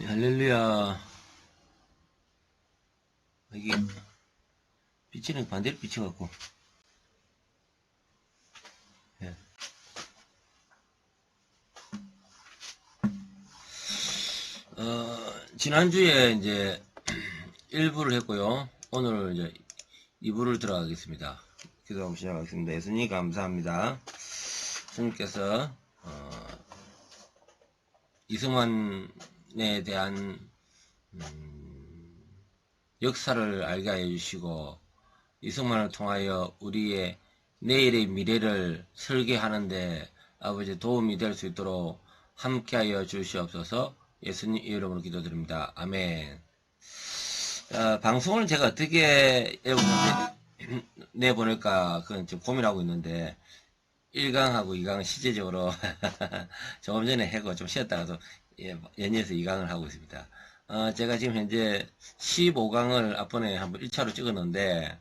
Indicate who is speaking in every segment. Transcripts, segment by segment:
Speaker 1: 할렐루야. 이게 빛이는 반대로 비춰갖고. 예. 지난주에 이제 1부를 했고요. 오늘 이제 2부를 들어가겠습니다. 기도 한번 시작하겠습니다. 예수님 감사합니다. 주님께서 이승만에 대한 역사를 알게 하여 주시고, 이승만을 통하여 우리의 내일의 미래를 설계하는데 아버지 도움이 될 수 있도록 함께하여 주시옵소서. 예수님 이름으로 기도드립니다. 아멘. 방송을 제가 어떻게 여러분한테 내보낼까 그건 좀 고민하고 있는데, 1강하고 2강은 실제적으로 조금 전에 해고 좀 쉬었다가도 연이어서 2강을 하고 있습니다. 제가 지금 현재 15강을 앞번에 한번 1차로 찍었는데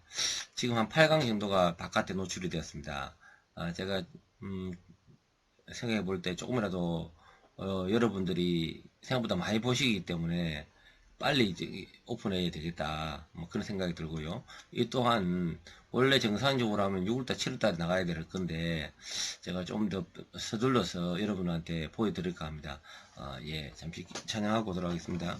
Speaker 1: 지금 한 8강 정도가 바깥에 노출이 되었습니다. 제가 생각해 볼 때 조금이라도 여러분들이 생각보다 많이 보시기 때문에 빨리 이제 오픈해야 되겠다, 뭐 그런 생각이 들고요. 이 또한 원래 정상적으로 하면 6월달 7월달에 나가야 될 건데 제가 좀 더 서둘러서 여러분한테 보여드릴까 합니다. 예, 잠시 찬양하고 돌아가겠습니다.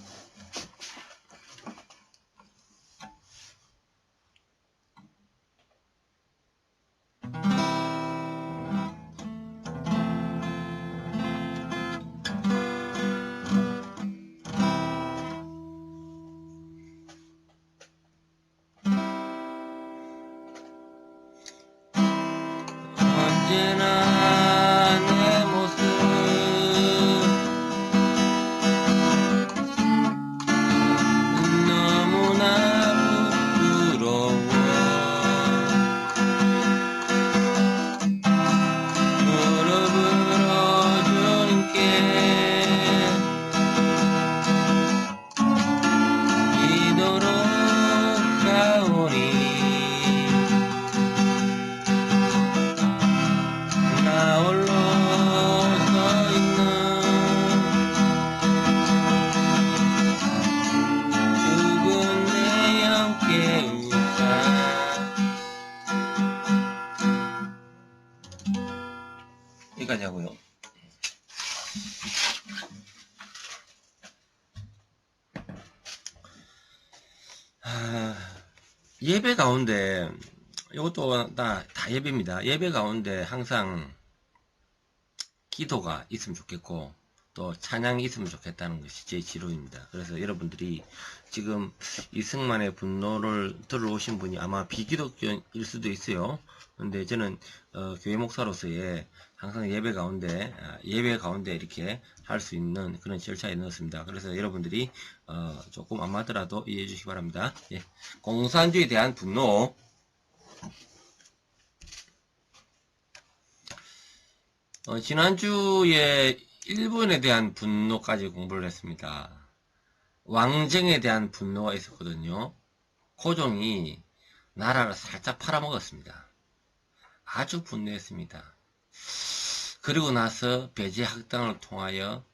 Speaker 1: 언제나 내 모습 너무나 부끄러워. 무릎으로 주님께 기도로 가오니 나 홀로 서 있는 죽은 내 영 깨우자. 여기까지 하고요. 예배 가운데 이것도 다 예배입니다. 예배 가운데 항상 기도가 있으면 좋겠고 또 찬양이 있으면 좋겠다는 것이 제 지론입니다. 그래서 여러분들이 지금 이승만의 분노를 들어오신 분이 아마 비기독교일 수도 있어요. 근데 저는 교회 목사로서의 항상 예배 가운데 이렇게 할 수 있는 그런 절차에 넣었습니다. 그래서 여러분들이 조금 안 맞더라도 이해해 주시기 바랍니다. 예. 공산주의에 대한 분노. 지난주에 일본에 대한 분노까지 공부를 했습니다. 왕정에 대한 분노가 있었거든요. 고종이 나라를 살짝 팔아먹었습니다. 아주 분노했습니다. 그리고 나서 배제학당을 통하여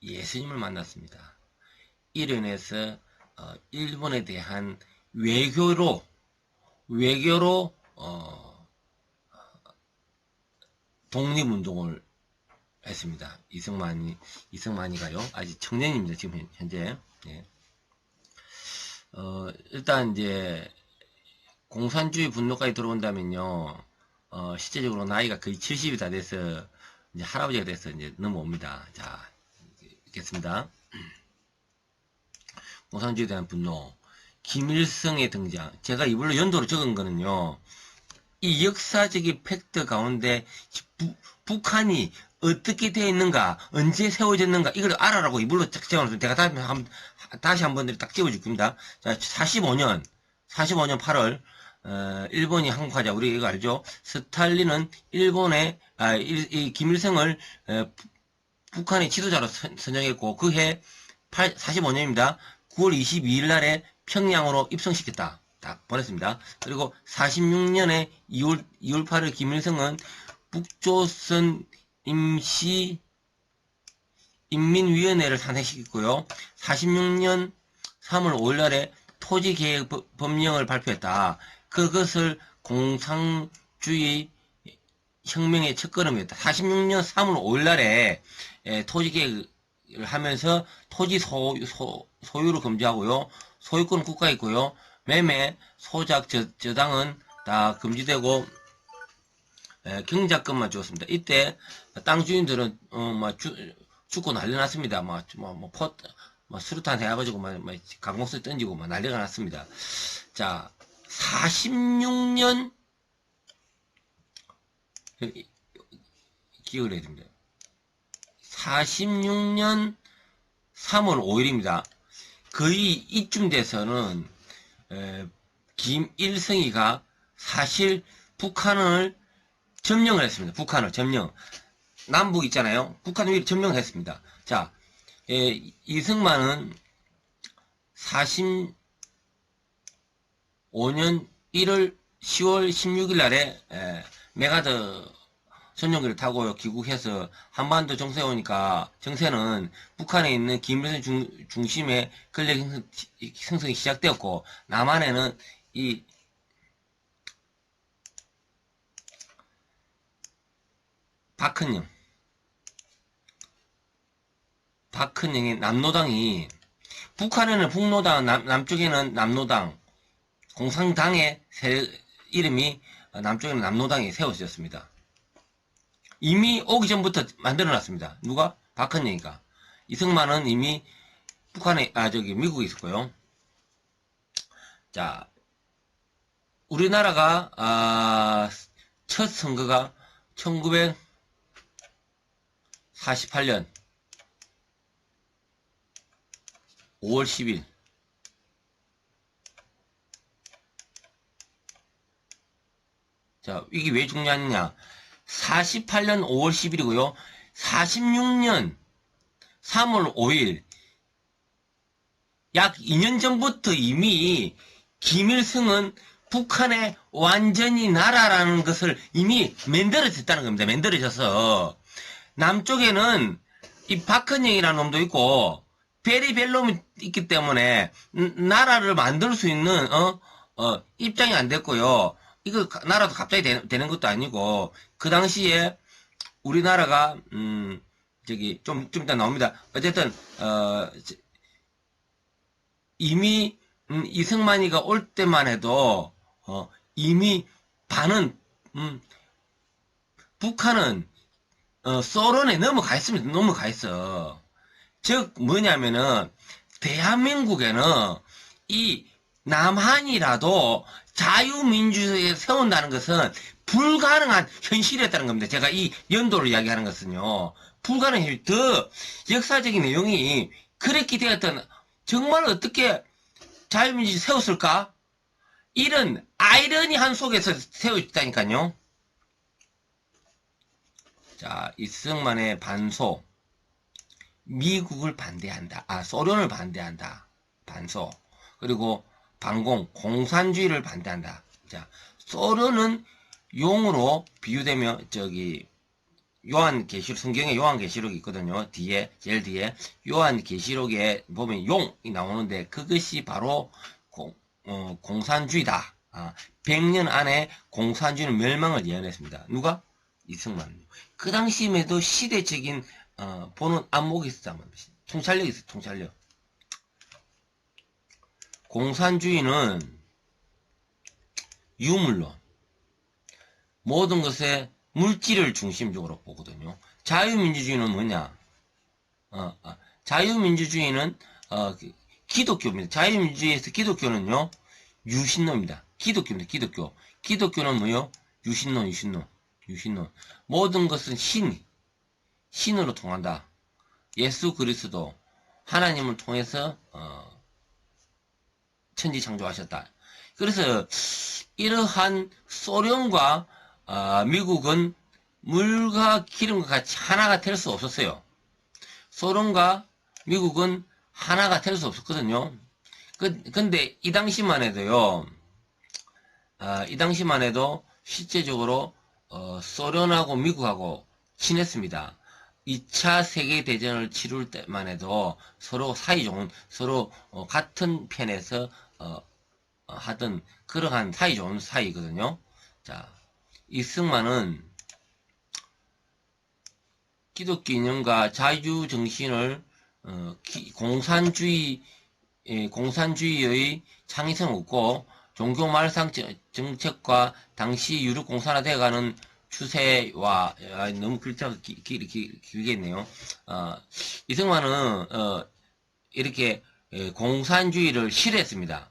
Speaker 1: 예수님을 만났습니다. 이로 인해서 일본에 대한 외교로 독립운동을 했습니다. 이승만이가요. 아직 청년입니다. 지금 현재. 예. 일단 이제 공산주의 분노까지 들어온다면요. 실제적으로 나이가 거의 70이 다 돼서 이제 할아버지가 돼서 이제 넘어옵니다. 자, 읽겠습니다. 공산주의에 대한 분노. 김일성의 등장. 제가 이걸로 연도로 적은 거는요. 이 역사적인 팩트 가운데 북한이 어떻게 되어 있는가, 언제 세워졌는가, 이걸 알아라고 이불로 딱 적어놨어요. 제가 다시 한 번 딱 찍어줄 겁니다. 자, 45년 8월, 일본이 한국하자. 우리 이거 알죠? 스탈린은 김일성을, 북한의 지도자로 선정했고, 그 해 45년입니다. 9월 22일 날에 평양으로 입성시켰다. 딱 보냈습니다. 그리고 46년에 2월 8일 김일성은 북조선 임시 인민위원회를 탄생시켰고요. 46년 3월 5일날에 토지개혁 법령을 발표했다. 그것을 공산주의 혁명의 첫걸음이었다. 46년 3월 5일날에 토지개혁을 하면서 토지 소유를 금지하고요. 소유권은 국가에 있고요. 매매, 소작, 저당은 다 금지되고 경작권만 주었습니다. 이때 땅 주인들은 죽고 난리 났습니다. 수류탄 해가지고 강공수 던지고 난리가 났습니다. 자, 46년 기억을 해야 됩니다. 46년 3월 5일입니다. 거의 이쯤 돼서는 김일성이가 사실 북한을 점령을 했습니다. 북한을 점령. 남북 있잖아요. 북한 위를 점령을 했습니다. 자, 이승만은 45년 10월 16일 날에 메가더 전용기를 타고 귀국해서 한반도 정세에 오니까 정세는 북한에 있는 김일성 중심의 권력 형성이 시작되었고 남한에는 이 박헌영의 남노당이 북한에는 북노당, 남쪽에는 남노당, 공산당의 이름이 남쪽에는 남노당이 세워졌습니다. 이미 오기 전부터 만들어놨습니다. 누가? 박헌영이가. 이승만은 이미 북한에, 미국에 있었고요. 자, 우리나라가, 첫 선거가 1948년 5월 10일. 자, 이게 왜 중요하냐? 48년 5월 10일이고요. 46년 3월 5일. 약 2년 전부터 이미 김일성은 북한의 완전히 나라라는 것을 이미 만들어졌다는 겁니다. 만들어져서. 남쪽에는 이 박헌영이라는 놈도 있고, 베리벨롬이 있기 때문에, 나라를 만들 수 있는, 입장이 안 됐고요. 이거, 나라도 갑자기 되는 것도 아니고, 그 당시에, 우리나라가, 좀 이따 나옵니다. 어쨌든, 이미, 이승만이가 올 때만 해도, 이미 반은, 북한은, 소련에 넘어가 있습니다. 넘어가 있어. 즉, 뭐냐면은, 대한민국에는 이 남한이라도 자유민주주의에 세운다는 것은 불가능한 현실이었다는 겁니다. 제가 이 연도를 이야기하는 것은요. 불가능한, 더 역사적인 내용이 그랬기 되었던, 정말 어떻게 자유민주주의 세웠을까? 이런 아이러니한 속에서 세워졌다니까요. 자, 이승만의 반소. 미국을 반대한다. 소련을 반대한다. 반소. 그리고 반공, 공산주의를 반대한다. 자, 소련은 용으로 비유되며, 성경에 요한계시록이 있거든요. 뒤에, 제일 뒤에. 요한계시록에 보면 용이 나오는데, 그것이 바로 공산주의다. 100년 안에 공산주의는 멸망을 예언했습니다. 누가? 이승만. 그 당시에도 시대적인 보는 안목이 있었단 말이지. 통찰력이 있어, 통찰력. 공산주의는 유물론. 모든 것에 물질을 중심적으로 보거든요. 자유민주주의는 뭐냐? 자유민주주의는 기독교입니다. 자유민주주의에서 기독교는요, 유신론입니다. 기독교입니다. 기독교. 기독교는 뭐요? 유신론. 모든 것은 신으로 통한다. 예수 그리스도 하나님을 통해서 천지 창조하셨다. 그래서 이러한 소련과 미국은 물과 기름과 같이 하나가 될 수 없었어요. 소련과 미국은 하나가 될 수 없었거든요. 근데 이 당시만 해도요. 이 당시만 해도 실제적으로 소련하고 미국하고 친했습니다. 2차 세계대전을 치룰 때만 해도 서로 사이 좋은, 서로 같은 편에서 하던 그러한 사이 좋은 사이거든요. 자, 이승만은 기독교 이념과 자유정신을 공산주의의 창의성 없고 종교 말상 정책과 당시 유럽 공산화되어가는 추세와 너무 글자가 길겠네요. 이승만은 이렇게 공산주의를 싫어했습니다.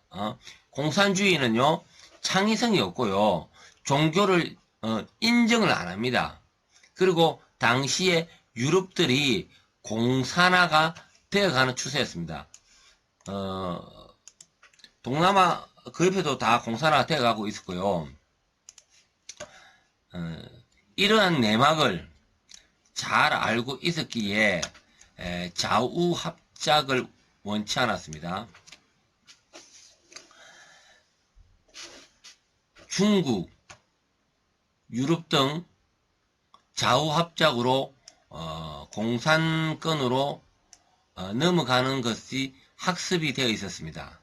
Speaker 1: 공산주의는요 창의성이 없고요 종교를 인정을 안 합니다. 그리고 당시에 유럽들이 공산화가 되어가는 추세였습니다. 동남아 그 옆에도 다 공산화가 되어가고 있었고요. 이러한 내막을 잘 알고 있었기에 좌우 합작을 원치 않았습니다. 중국, 유럽 등 좌우 합작으로 공산권으로 넘어가는 것이 학습이 되어 있었습니다.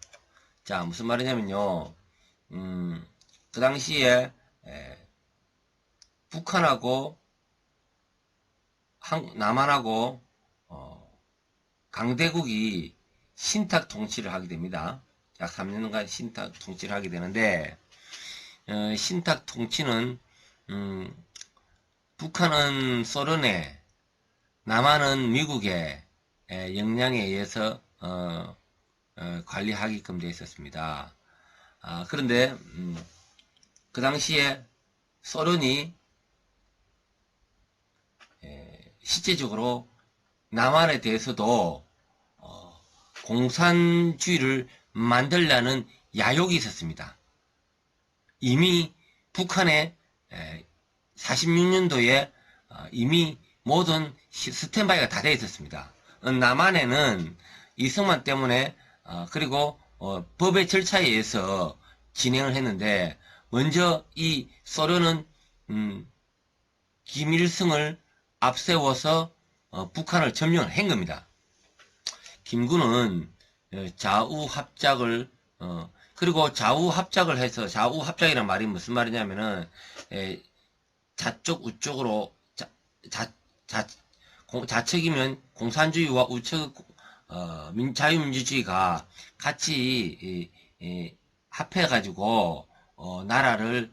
Speaker 1: 자, 무슨 말이냐면요. 그 당시에 북한하고 남한하고 강대국이 신탁 통치를 하게 됩니다. 약 3년간 신탁 통치를 하게 되는데 신탁 통치는 북한은 소련에 남한은 미국의 영향에 의해서 관리하게끔 되어 있었습니다. 그런데 그 당시에 소련이 실제적으로 남한에 대해서도 공산주의를 만들려는 야욕이 있었습니다. 이미 북한에 46년도에 이미 모든 스탠바이가 다 되어 있었습니다. 남한에는 이승만 때문에 그리고 법의 절차에 의해서 진행을 했는데 먼저 이 소련은 김일성을 앞세워서 북한을 점령을 한 겁니다. 김구는 좌우 합작을 그리고 좌우 합작을 해서 좌우 합작이란 말이 무슨 말이냐면은 좌쪽 우쪽으로 좌측이면 공산주의와 우측 자유민주주의가 같이 합해가지고 나라를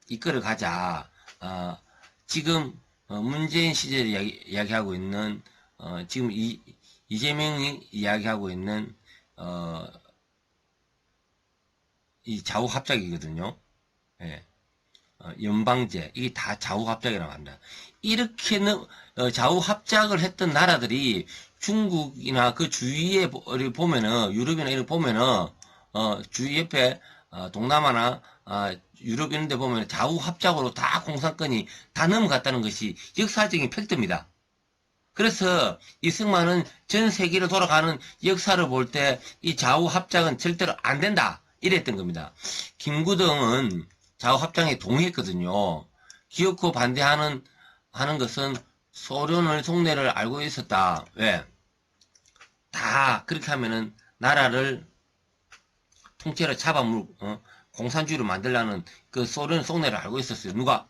Speaker 1: 이끌어 가자. 지금 문재인 시절에 이야기하고 있는 지금 이재명이 이야기하고 있는 이 좌우 합작이거든요. 예. 연방제 이게 다 좌우 합작이라고 합니다. 이렇게는 좌우 합작을 했던 나라들이 중국이나 그 주위에 보면은 유럽이나 이런 보면은 주위 옆에 동남아나 유럽 이런 데 보면 좌우 합작으로 다 공산권이 다 넘어갔다는 것이 역사적인 팩트입니다. 그래서 이승만은 전 세계를 돌아가는 역사를 볼 때 이 좌우 합작은 절대로 안 된다 이랬던 겁니다. 김구등은 좌우 합작에 동의했거든요. 기어코 반대하는 것은 소련의 속내를 알고 있었다. 왜? 다 그렇게 하면은 나라를 통째로 공산주의로 만들라는 그 소련 속내를 알고 있었어요. 누가?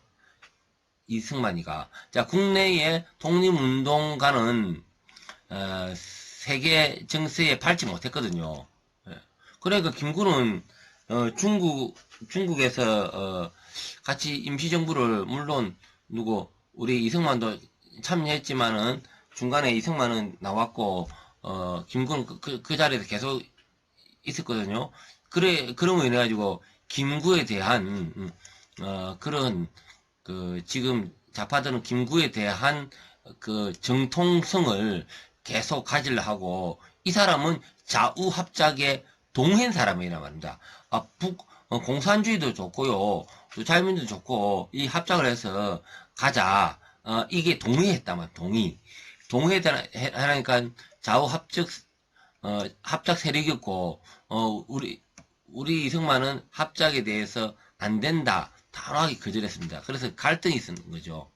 Speaker 1: 이승만이가. 자, 국내의 독립운동가는 세계 정세에 밟지 못했거든요. 그러니까 김구는 중국에서 같이 임시정부를 물론 우리 이승만도 참여했지만은 중간에 이승만은 나왔고 김구는 그 자리에서 계속 있었거든요. 그러면 이래가지고 김구에 대한 그런 지금 좌파들은 김구에 대한 그 정통성을 계속 가지려 하고 이 사람은 좌우 합작에 동행 사람이란 말입니다. 공산주의도 좋고요. 또 자유민주도 좋고 이 합작을 해서 가자. 이게 동의했다만 동의하니까 좌우 합작 세력이었고 우리 이승만은 합작에 대해서 안 된다. 단호하게 거절했습니다. 그래서 갈등이 있었는 거죠.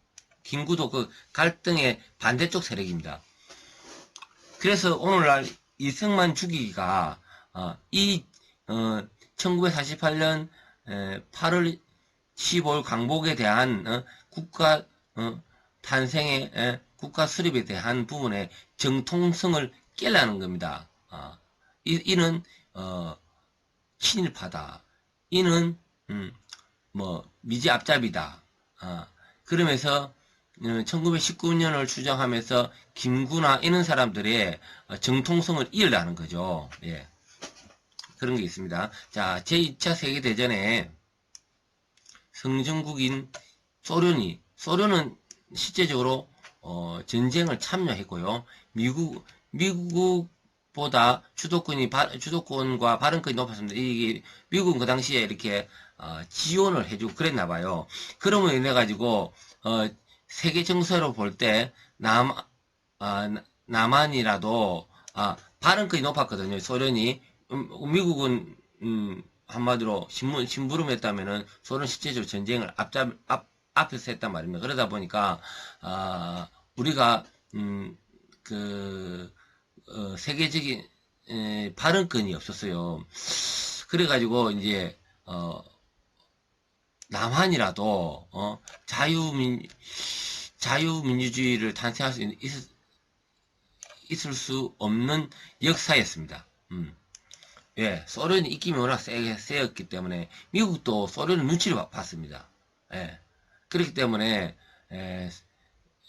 Speaker 1: 김구도 그 갈등의 반대쪽 세력입니다. 그래서 오늘날 이승만 죽이기가 1948년 8월 15일 광복에 대한 국가 탄생의 국가 수립에 대한 부분의 정통성을 깨려는 겁니다. 이는 친일파다. 이는 미제 앞잡이다. 그러면서 1919년을 추정하면서 김구나 이런 사람들의 정통성을 이으려는 거죠. 예. 그런 게 있습니다. 자, 제2차 세계대전에 성전국인 소련은 실제적으로 전쟁을 참여했고요. 미국보다 주도권과 발언권이 높았습니다. 이게 미국은 그 당시에 이렇게 지원을 해주고 그랬나 봐요. 그러면 인해 가지고 세계 정세로 볼 때 남한이라도 발언권이 높았거든요. 소련이 미국은 한마디로 심부름했다면은 소련 실제적으로 전쟁을 앞에서 했단 말입니다. 그러다 보니까 우리가 세계적인 발언권이 없었어요. 그래가지고 이제 남한이라도 자유민주주의를 탄생할 수 있을 수 없는 역사였습니다. 예, 소련이 입김이 워낙 세였기 때문에 미국도 소련의 눈치를 봤습니다. 예, 그렇기 때문에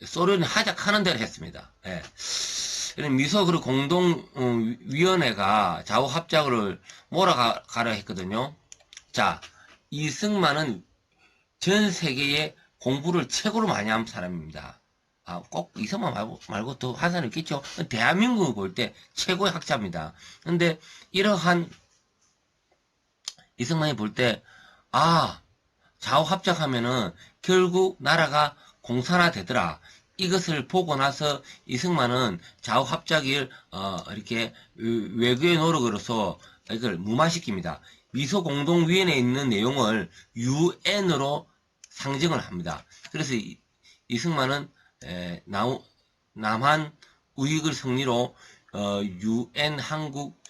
Speaker 1: 소련이 하작하는 대로 했습니다. 예. 미소 그리고 공동위원회가 좌우 합작을 몰아가려 했거든요. 자, 이승만은 전 세계에 공부를 최고로 많이 한 사람입니다. 꼭 이승만 말고 더 한 사람이 있겠죠. 대한민국을 볼 때 최고의 학자입니다. 근데 이러한 이승만이 볼 때, 좌우 합작하면은 결국 나라가 공산화되더라. 이것을 보고 나서 이승만은 좌우 합작을 이렇게 외교의 노력으로서 이걸 무마시킵니다. 미소 공동위원회에 있는 내용을 UN으로 상정을 합니다. 그래서 이승만은 남한 우익을 승리로 UN 한국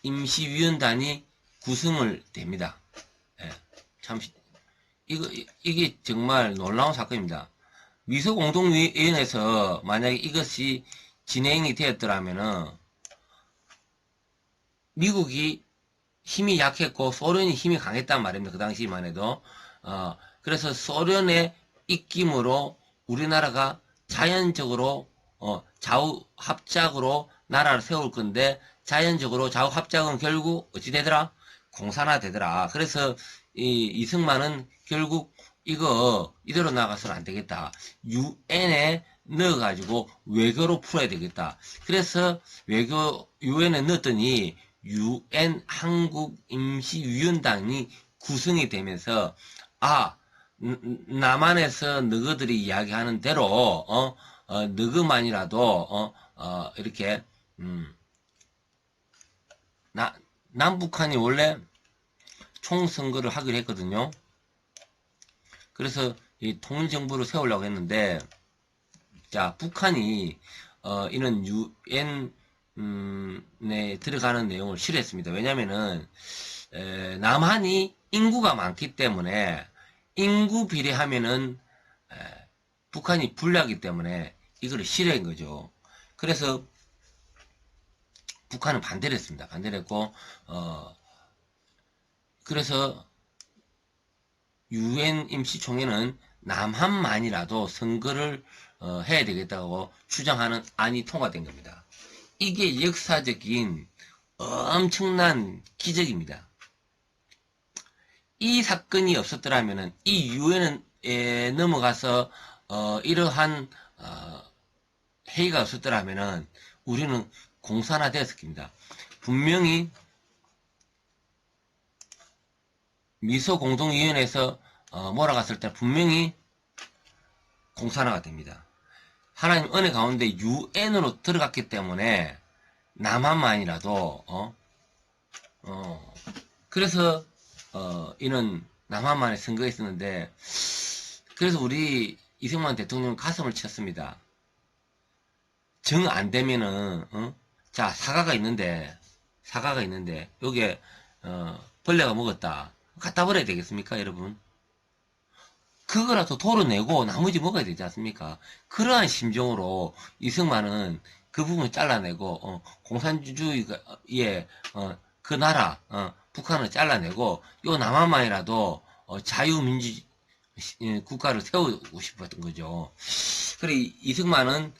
Speaker 1: 임시위원단이 구성을 됩니다. 예, 참 이게 정말 놀라운 사건입니다. 미소 공동위원회에서 만약에 이것이 진행이 되었더라면은 미국이 힘이 약했고 소련이 힘이 강했단 말입니다. 그 당시만 해도. 그래서 소련의 입김으로 우리나라가 자연적으로 좌우 합작으로 나라를 세울 건데 자연적으로 좌우 합작은 결국 어찌 되더라? 공산화 되더라. 그래서 이승만은 결국 이거 이대로 나가서는 안 되겠다. UN에 넣어가지고 외교로 풀어야 되겠다. 그래서 UN에 넣었더니 UN 한국임시위원단이 구성이 되면서 남한에서 너희들이 이야기하는 대로 너희만이라도 이렇게 남북한이 원래 총선거를 하기로 했거든요. 그래서 이 통일정부를 세우려고 했는데, 자, 북한이 이런 UN에 들어가는 내용을 싫어했습니다. 왜냐면은 남한이 인구가 많기 때문에 인구 비례하면은 북한이 불리하기 때문에 이거를 싫어한 거죠. 그래서 북한은 반대를 했습니다. 반대를 했고 그래서 UN 임시총회는 남한만이라도 선거를 해야 되겠다고 주장하는 안이 통과된 겁니다. 이게 역사적인 엄청난 기적입니다. 이 사건이 없었더라면은 이 유엔에 넘어가서 이러한 회의가 없었더라면은 우리는 공산화되었을 겁니다. 분명히 미소 공동위원회에서 몰아갔을 때 분명히 공산화가 됩니다. 하나님 은혜 가운데 UN으로 들어갔기 때문에 남한만이라도 그래서 이는 남한만의 선거가 있었는데, 그래서 우리 이승만 대통령 가슴을 쳤습니다. 정 안 되면은, 자, 사과가 있는데, 요게, 벌레가 먹었다. 갖다 버려야 되겠습니까, 여러분? 그거라도 도려내고 나머지 먹어야 되지 않습니까? 그러한 심정으로 이승만은 그 부분 잘라내고, 공산주의에, 그 나라, 북한을 잘라내고, 요 남한만이라도, 자유민주, 국가를 세우고 싶었던 거죠. 그래, 이승만은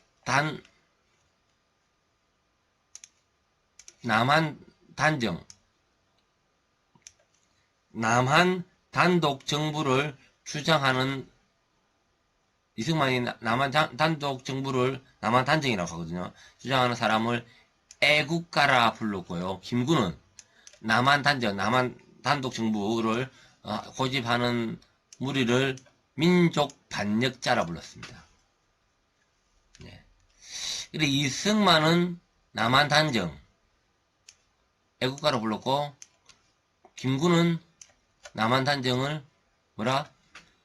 Speaker 1: 남한 단정, 남한 단독 정부를 주장하는 이승만이 남한 단독 정부를 남한 단정이라고 하거든요. 주장하는 사람을 애국가라 불렀고요. 김구는 남한 단정, 남한 단독 정부를 고집하는 무리를 민족 반역자라 불렀습니다. 네. 그래 이승만은 남한 단정, 애국가로 불렀고 김구는 남한 단정을 뭐라?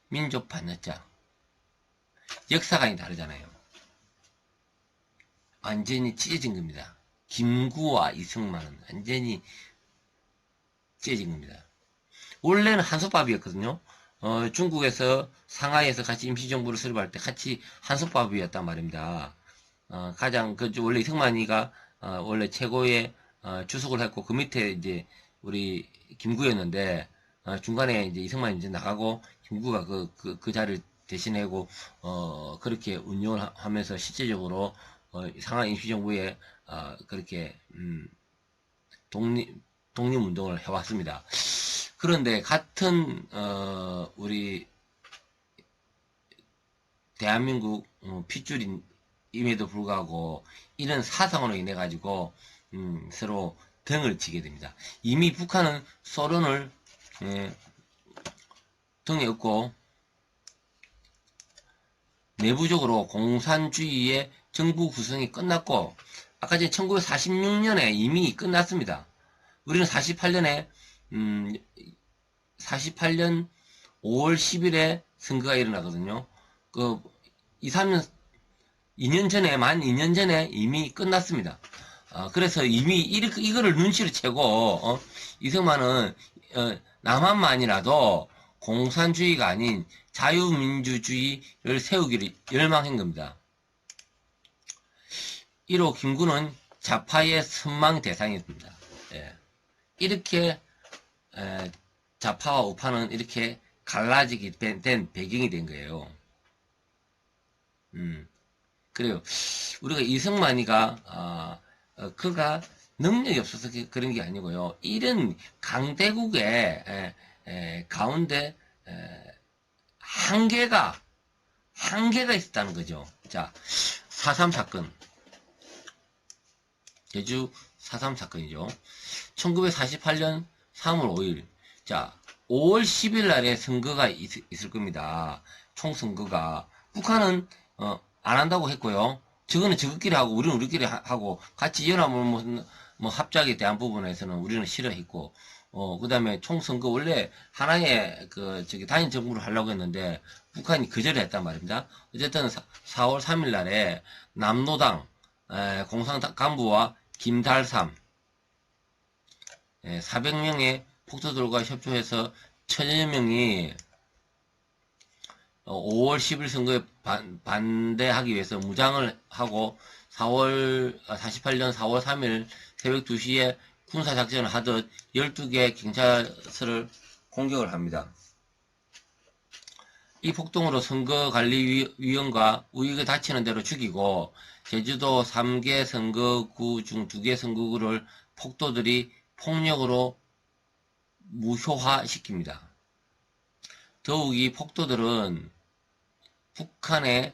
Speaker 1: 민족 반역자. 역사관이 다르잖아요. 완전히 찢어진 겁니다. 김구와 이승만은 완전히 찢어진 겁니다. 원래는 한솥밥이었거든요. 중국에서 상하이에서 같이 임시정부를 설립할 때 같이 한솥밥이었단 말입니다. 가장 원래 이승만이가 원래 최고의 주석을 했고 그 밑에 이제 우리 김구였는데 중간에 이제 이승만이 이제 나가고 김구가 그 자리를 대신하고 그렇게 운영을 하면서 실제적으로 상하이 임시정부에 그렇게 독립운동을 해왔습니다. 그런데 같은 우리 대한민국 핏줄임에도 불구하고 이런 사상으로 인해 가지고 서로 등을 치게 됩니다. 이미 북한은 소련을 등에 업고 내부적으로 공산주의의 정부 구성이 끝났고 아까 전에 1946년에 이미 끝났습니다. 우리는 48년에 48년 5월 10일에 선거가 일어나거든요. 2년 전에, 만 2년 전에 이미 끝났습니다. 그래서 이미 이거를 눈치를 채고, 이승만은, 남한만이라도 공산주의가 아닌 자유민주주의를 세우기를 열망한 겁니다. 1호 김구는 좌파의 선망 대상이었습니다. 예. 이렇게, 좌파와 우파는 이렇게 갈라지게 된 배경이 된 거예요. 그래요. 우리가 이승만이가, 그가 능력이 없어서 그런 게 아니고요. 이런 강대국의 가운데 한계가 있었다는 거죠. 자, 4.3 사건. 제주 4.3 사건이죠. 1948년 3월 5일. 자, 5월 10일 날에 선거가 있을 겁니다. 총선거가. 북한은, 안 한다고 했고요. 저거는 저것끼리 하고, 우리는 우리끼리 하고, 같이 연합을 합작에 대한 부분에서는 우리는 싫어했고, 그 다음에 총선거 원래 하나의 단일 정부를 하려고 했는데, 북한이 거절했단 말입니다. 어쨌든 4월 3일 날에 남노당, 공산당 간부와 김달삼, 400명의 폭도들과 협조해서 1000여 명이 5월 10일 선거에 반대하기 위해서 무장을 하고 48년 4월 3일 새벽 2시에 군사작전을 하듯 12개 경찰서를 공격을 합니다. 이 폭동으로 선거관리위원과 우익에 다치는 대로 죽이고 제주도 3개 선거구 중 2개 선거구를 폭도들이 폭력으로 무효화시킵니다. 더욱 이 폭도들은 북한의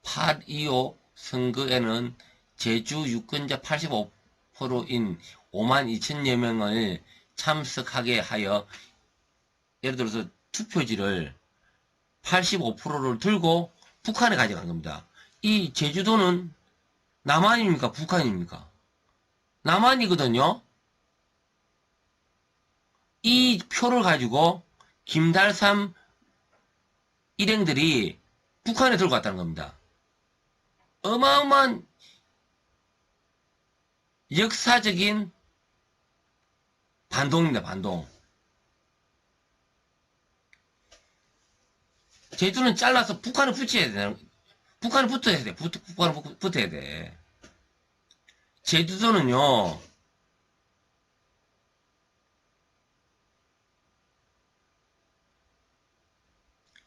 Speaker 1: 8.25 선거에는 제주 유권자 85%인 52,000여 명을 참석하게 하여 예를 들어서 투표지를 85%를 들고 북한에 가져간 겁니다. 이 제주도는 남한입니까? 북한입니까? 남한이거든요. 이 표를 가지고 김달삼 일행들이 북한에 들고 갔다는 겁니다. 어마어마한 역사적인 반동입니다. 반동. 제주는 잘라서 북한을 붙여야 되는, 북한을 붙어야 돼. 북한을 붙어야 돼. 제주도는요,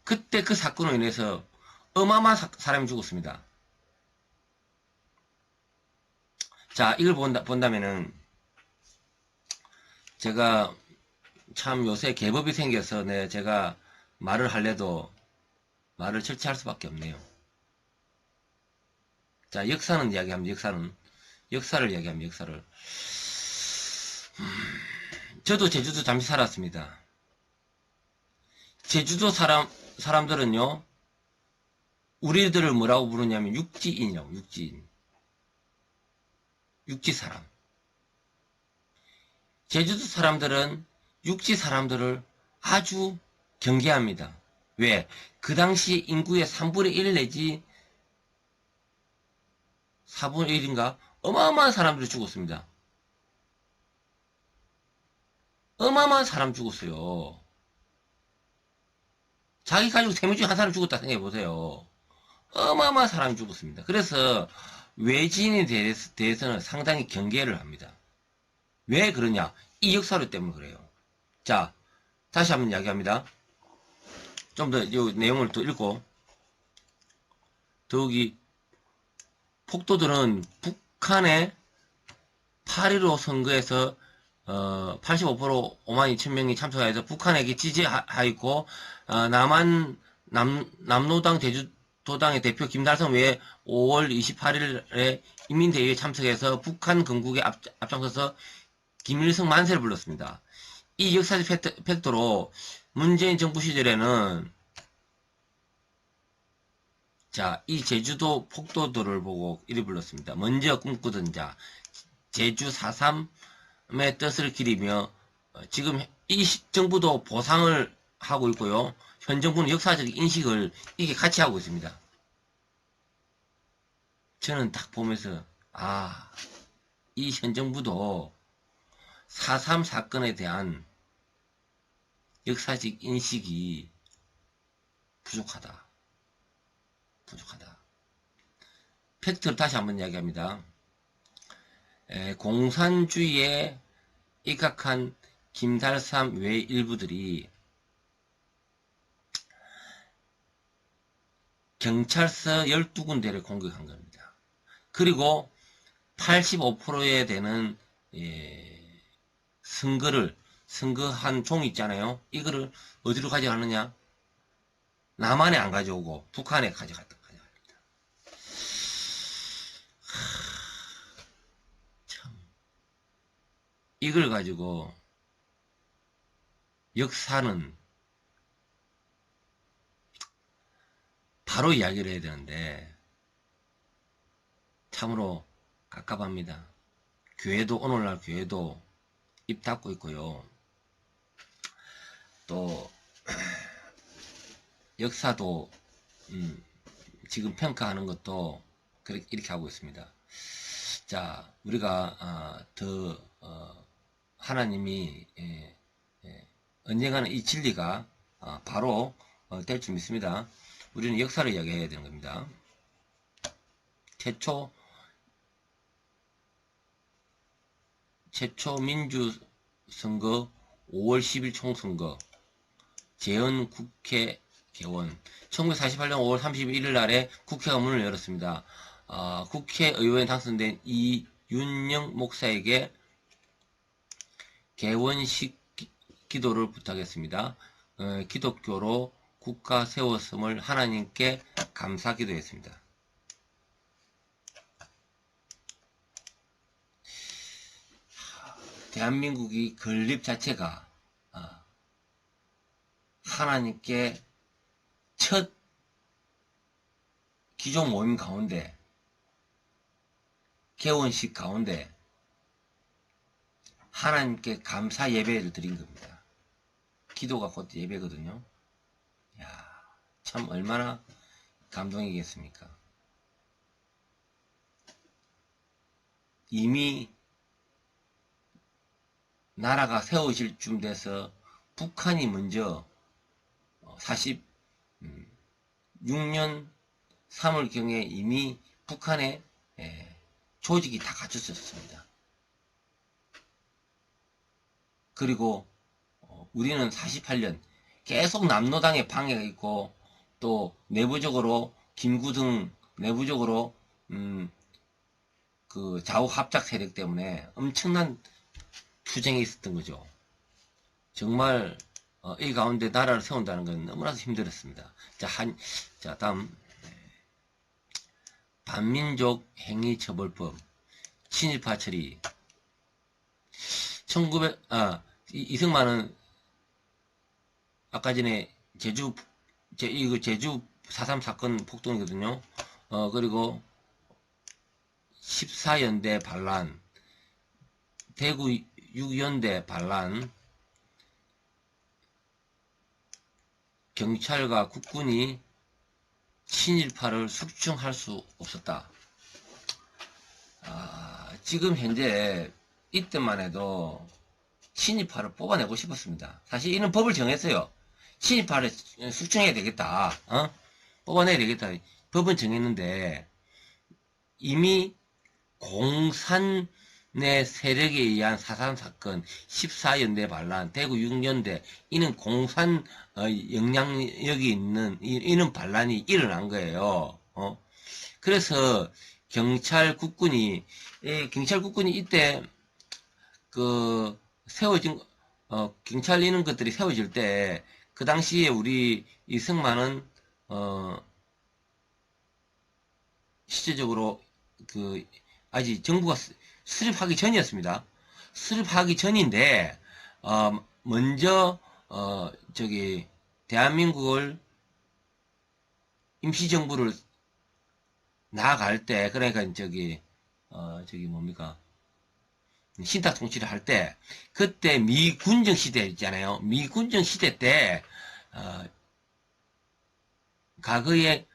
Speaker 1: 그때 그 사건으로 인해서 어마어마한 사람이 죽었습니다. 자, 이걸 본다면은, 제가 참 요새 개법이 생겨서 제가 말을 할래도 말을 철저할 수밖에 없네요. 자, 역사는 이야기합니다. 역사를 이야기합니다. 역사를. 저도 제주도 잠시 살았습니다. 제주도 사람들은요, 우리들을 뭐라고 부르냐면 육지인이라고, 육지인. 육지 사람. 제주도 사람들은 육지 사람들을 아주 경계합니다. 왜? 그 당시 인구의 3분의 1 내지 4분의 1인가? 어마어마한 사람들이 죽었습니다. 어마어마한 사람 죽었어요. 자기 가족 3명 중에 한 사람 죽었다 생각해보세요. 어마어마한 사람이 죽었습니다. 그래서 외지인에 대해서는 상당히 경계를 합니다. 왜 그러냐? 이 역사로 때문에 그래요. 자, 다시 한번 이야기합니다. 좀 더 이 내용을 또 읽고, 더욱이 폭도들은 북한의 8.15 선거에서 85% 5만 2천 명이 참석해서 북한에게 지지하였고, 남노당 제주도당의 대표 김달성 외에 5월 28일에 인민대회에 참석해서 북한 건국에 앞장서서 김일성 만세를 불렀습니다. 이 역사적 팩트로 문재인 정부 시절에는 자, 이 제주도 폭도들을 보고 이리 불렀습니다. 먼저 꿈꾸던 자, 제주 4.3의 뜻을 기리며 지금 이 정부도 보상을 하고 있고요. 현 정부는 역사적 인식을 이게 같이 하고 있습니다. 저는 딱 보면서 이 현 정부도 4.3 사건에 대한 역사적 인식이 부족하다. 팩트를 다시 한번 이야기합니다. 공산주의에 입각한 김달삼 외 일부들이 경찰서 12군데를 공격한 겁니다. 그리고 85%에 되는 선거한 종이 있잖아요. 이거를 어디로 가져가느냐? 남한에 안 가져오고 북한에 가져갑니다. 참, 이걸 가지고 역사는 바로 이야기를 해야 되는데 참으로 갑갑합니다. 교회도 오늘날 교회도 입 닫고 있고요. 또 역사도 지금 평가하는 것도 이렇게 하고 있습니다. 자, 우리가 하나님이 언젠가는 이 진리가 바로 될 줄 믿습니다. 우리는 역사를 이야기해야 되는 겁니다. 최초 민주선거 5월 10일 총선거 재헌 국회 개원 1948년 5월 31일 날에 국회가 문을 열었습니다. 국회의원에 당선된 이윤영 목사에게 개원식 기도를 부탁했습니다. 기독교로 국가 세웠음을 하나님께 감사 기도했습니다. 대한민국이 건립 자체가 하나님께 첫 기종 모임 가운데 개원식 가운데 하나님께 감사 예배를 드린 겁니다. 기도가 곧 예배거든요. 야, 참 얼마나 감동이겠습니까? 이미 나라가 세워질 쯤 돼서 북한이 먼저 46년 3월경에 이미 북한의 조직이 다 갖춰졌습니다. 그리고 우리는 48년 계속 남로당의 방해가 있고 또 내부적으로 김구등 내부적으로 그 좌우 합작 세력 때문에 엄청난 투쟁이 있었던 거죠. 정말 이 가운데 나라를 세운다는 건 너무나도 힘들었습니다. 자, 다음 반민족 행위처벌법 친일파 처리. 이승만은 아까 전에 제주 4.3 사건 폭동이거든요. 그리고 14연대 반란, 대구 6연대 반란, 경찰과 국군이 친일파를 숙청할 수 없었다. 지금 현재 이때만 해도 친일파를 뽑아내고 싶었습니다. 사실 이는 법을 정했어요. 친일파를 숙청해야 되겠다. 뽑아내야 되겠다. 법은 정했는데 이미 공산의 세력에 의한 4.3 사건, 14연대 반란, 대구 6연대 이는 공산 영향력이 있는 이는 반란이 일어난 거예요. 그래서 경찰 국군이 이때 그 세워진 경찰 이런 것들이 세워질 때 그 당시에 우리 이승만은 실제적으로 아직 정부가 수립하기 전이었습니다. 수립하기 전인데 먼저 대한민국을 임시정부를 나아갈 때, 그러니까 뭡니까 신탁 통치를 할 때, 그때 미군정 시대 있잖아요. 미군정 시대 때 과거에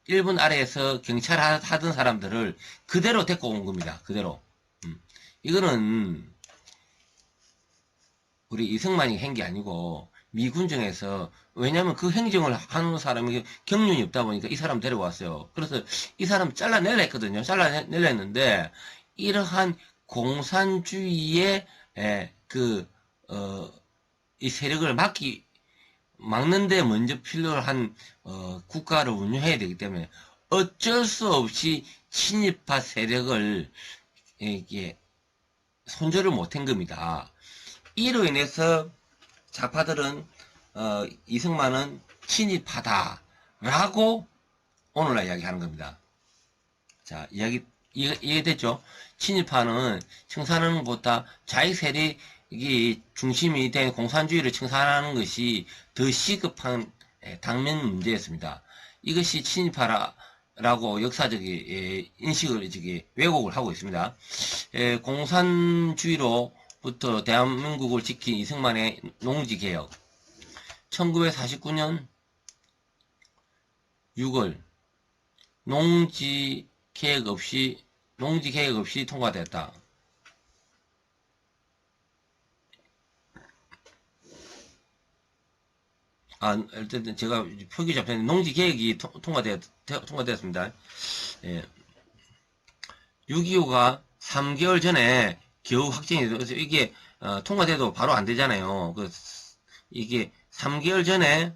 Speaker 1: 일본 아래에서 경찰 하던 사람들을 그대로 데리고 온 겁니다. 그대로. 이거는 우리 이승만이 한 게 아니고 미군정에서, 왜냐면 그 행정을 하는 사람이 경륜이 없다 보니까 이 사람 데려왔어요. 그래서 이 사람 잘라내려 했거든요. 잘라내려 했는데 이러한 공산주의의 이 세력을 막는데 먼저 필요한 국가를 운영해야 되기 때문에 어쩔 수 없이 친일파 세력을 이게 손절을 못한 겁니다. 이로 인해서 좌파들은 이승만은 친일파다라고 오늘날 이야기하는 겁니다. 자, 이해됐죠? 친일파는 청산하는 것보다 자익 세력이 중심이 된 공산주의를 청산하는 것이 더 시급한 당면 문제였습니다. 이것이 친일파라고 역사적 인식을 왜곡을 하고 있습니다. 공산주의로부터 대한민국을 지킨 이승만의 농지개혁. 1949년 6월 농지개혁 없이 통과됐다. 일단 제가 표기 잡혔는데 농지개혁이 통과되었습니다. 6.25가 3개월 전에 겨우 확정이 돼서 이게 통과돼도 바로 안 되잖아요. 이게 3개월 전에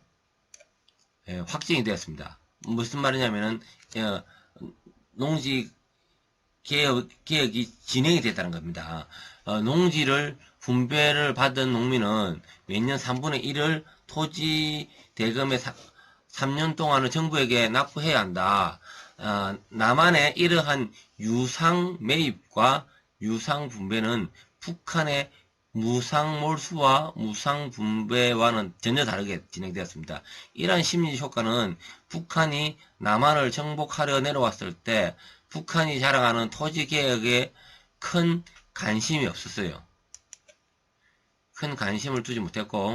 Speaker 1: 확정이 되었습니다. 무슨 말이냐면은 농지 개혁이 진행이 됐다는 겁니다. 농지를 분배를 받은 농민은 매년 3분의 1을 토지 대금의 3년 동안은 정부에게 납부해야 한다. 남한의 이러한 유상 매입과 유상 분배는 북한의 무상 몰수와 무상 분배와는 전혀 다르게 진행되었습니다. 이러한 심리 효과는 북한이 남한을 정복하려 내려왔을 때 북한이 자랑하는 토지 개혁에 큰 관심이 없었어요. 큰 관심을 두지 못했고,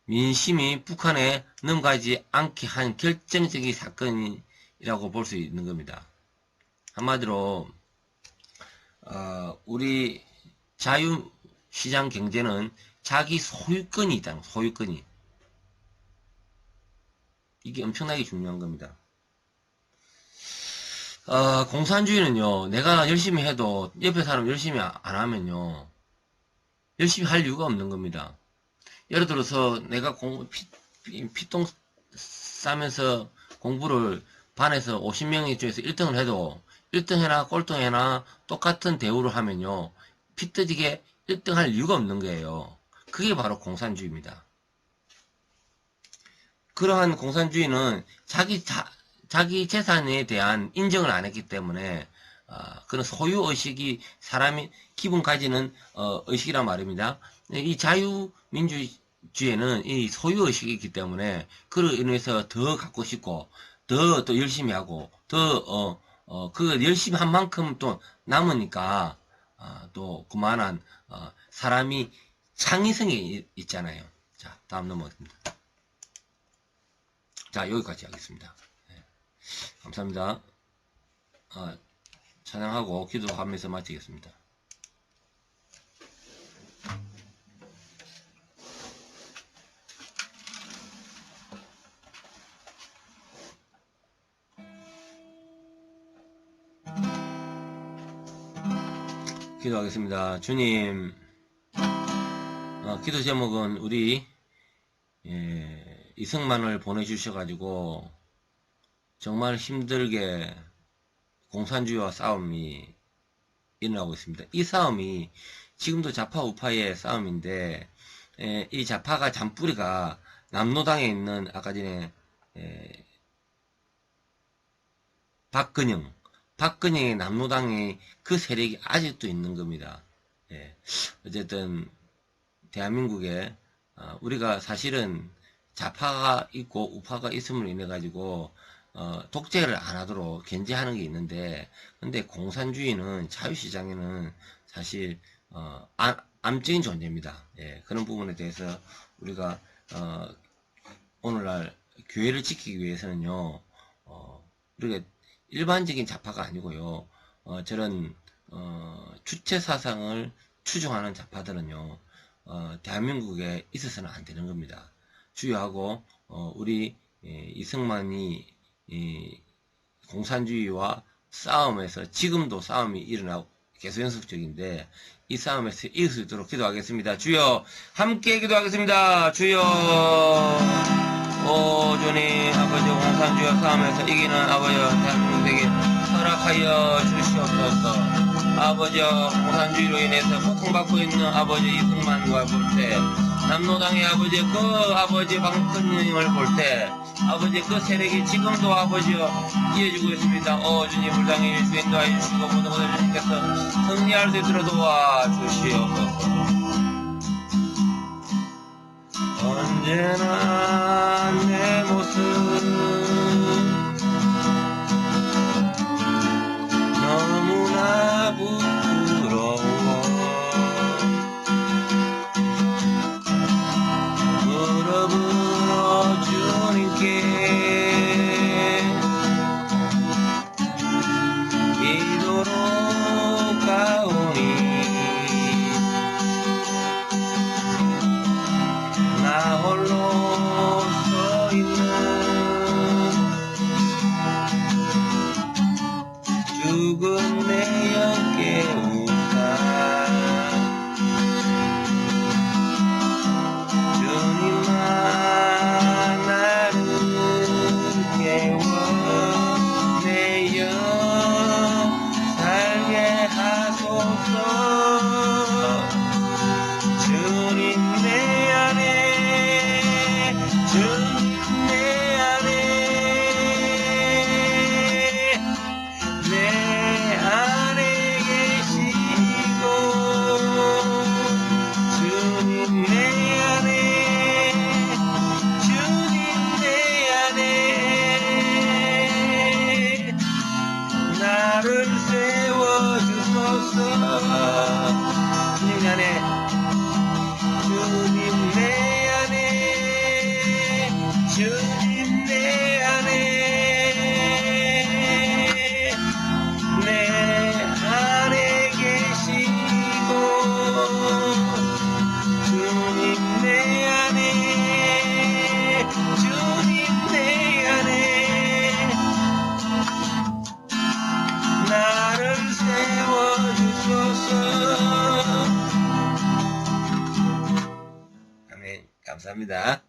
Speaker 1: 민심이 북한에 넘어가지 않게 한 결정적인 사건이라고 볼 수 있는 겁니다. 한마디로 우리 자유시장 경제는 자기 소유권이 있다는 거예요. 소유권이. 이게 엄청나게 중요한 겁니다. 공산주의는요, 내가 열심히 해도 옆에 사람 열심히 안 하면요, 열심히 할 이유가 없는 겁니다. 예를 들어서 내가 피똥 싸면서 공부를 반에서 50명 중에서 1등을 해도 1등 해나 꼴등 해나 똑같은 대우를 하면요, 피 터지게 1등 할 이유가 없는 거예요. 그게 바로 공산주의입니다. 그러한 공산주의는 자기 재산에 대한 인정을 안 했기 때문에 그런 소유의식이 사람이 기본 가지는 의식이란 말입니다. 이 자유민주주의에는 이 소유의식이 있기 때문에 그로 인해서 더 갖고 싶고 더 열심히 하고 더 그 열심히 한 만큼 또 남으니까 또 그만한 사람이 창의성이 있잖아요. 자, 다음 넘어갑니다. 자, 여기까지 하겠습니다. 네. 감사합니다. 찬양하고 기도하면서 마치겠습니다. 기도하겠습니다. 주님, 기도 제목은 우리 이승만을 보내주셔가지고 정말 힘들게 공산주의와 싸움이 일어나고 있습니다. 이 싸움이 지금도 좌파 우파의 싸움인데 이 좌파가 잔뿌리가 남로당에 있는 아까 전에 박근영의 남로당의 그 세력이 아직도 있는 겁니다. 어쨌든 대한민국에 우리가 사실은 좌파가 있고 우파가 있음으로 인해 가지고 독재를 안 하도록 견제하는 게 있는데, 근데 공산주의는 자유시장에는 사실 암적인 존재입니다. 그런 부분에 대해서 우리가 오늘날 교회를 지키기 위해서는요, 우리가 일반적인 좌파가 아니고요, 저런 주체 사상을 추종하는 좌파들은요, 대한민국에 있어서는 안 되는 겁니다. 주의하고 우리 이승만이 공산주의와 싸움에서 지금도 싸움이 일어나고 계속 연속적인데 이 싸움에서 이길 수 있도록 기도하겠습니다. 주여 함께 기도하겠습니다. 주여 주님 아버지 공산주의와 싸움에서 이기는 아버지 대한민국에게 허락하여 주시옵소서. 아버지 공산주의로 인해서 고통받고 있는 아버지 이승만과 볼 때, 남로당의 아버지 그 아버지 박근영을 볼 때 아버지 그 세력이 지금도 아버지여 이어지고 있습니다. 주님 불당의 주인도 해주시고 모든 것을 주님께서 승리할 수 있도록 도와주시옵소서. 언제나 내 모습 너무나 부끄러워 무릎으로 주님께 기도로 가오니 나 홀로 아멘. 감사합니다.